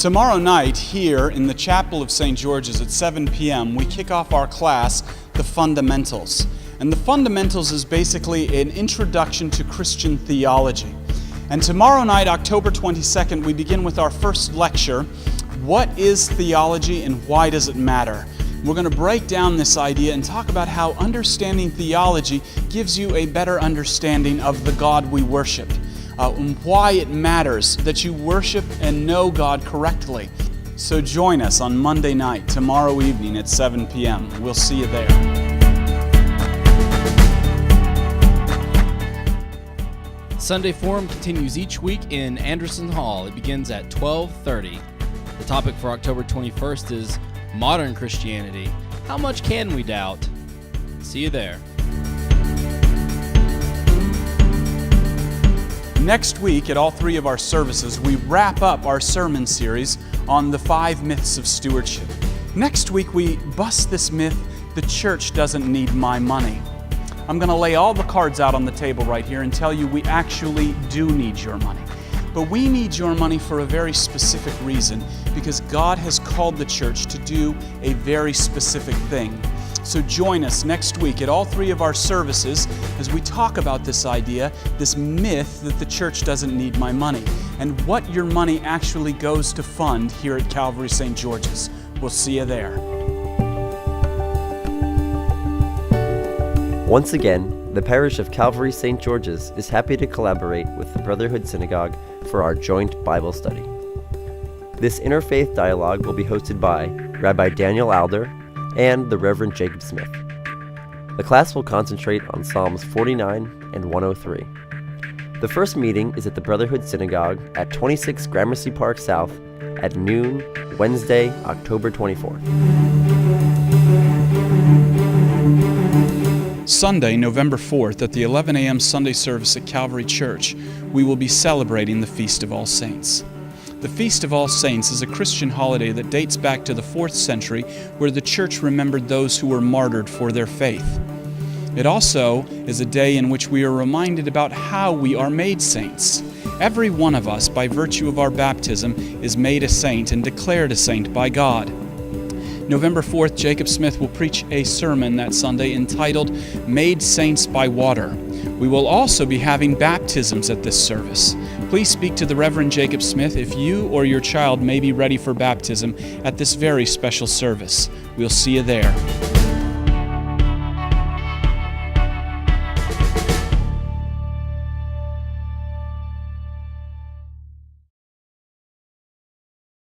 Tomorrow night, here in the Chapel of St. George's at 7 p.m., we kick off our class, The Fundamentals. And The Fundamentals is basically an introduction to Christian theology. And tomorrow night, October 22nd, we begin with our first lecture, What is Theology and Why Does It Matter? We're going to break down this idea and talk about how understanding theology gives you a better understanding of the God we worship, and why it matters that you worship and know God correctly. So join us on Monday night, tomorrow evening at 7 p.m. We'll see you there. Sunday Forum continues each week in Anderson Hall. It begins at 12:30. The topic for October 21st is Modern Christianity. How much can we doubt? See you there. Next week at all three of our services, we wrap up our sermon series on the 5 myths of stewardship. Next week we bust this myth, the church doesn't need my money. I'm going to lay all the cards out on the table right here and tell you we actually do need your money. But we need your money for a very specific reason, because God has called the church to do a very specific thing. So join us next week at all three of our services as we talk about this idea, this myth that the church doesn't need my money, and what your money actually goes to fund here at Calvary St. George's. We'll see you there. Once again, the parish of Calvary St. George's is happy to collaborate with the Brotherhood Synagogue for our joint Bible study. This interfaith dialogue will be hosted by Rabbi Daniel Alder and the Reverend Jacob Smith. The class will concentrate on Psalms 49 and 103. The first meeting is at the Brotherhood Synagogue at 26 Gramercy Park South at noon, Wednesday, October 24th. Sunday, November 4th, at the 11 a.m. Sunday service at Calvary Church, we will be celebrating the Feast of All Saints. The Feast of All Saints is a Christian holiday that dates back to the 4th century, where the church remembered those who were martyred for their faith. It also is a day in which we are reminded about how we are made saints. Every one of us, by virtue of our baptism, is made a saint and declared a saint by God. November 4th, Jacob Smith will preach a sermon that Sunday entitled, Made Saints by Water. We will also be having baptisms at this service. Please speak to the Reverend Jacob Smith if you or your child may be ready for baptism at this very special service. We'll see you there.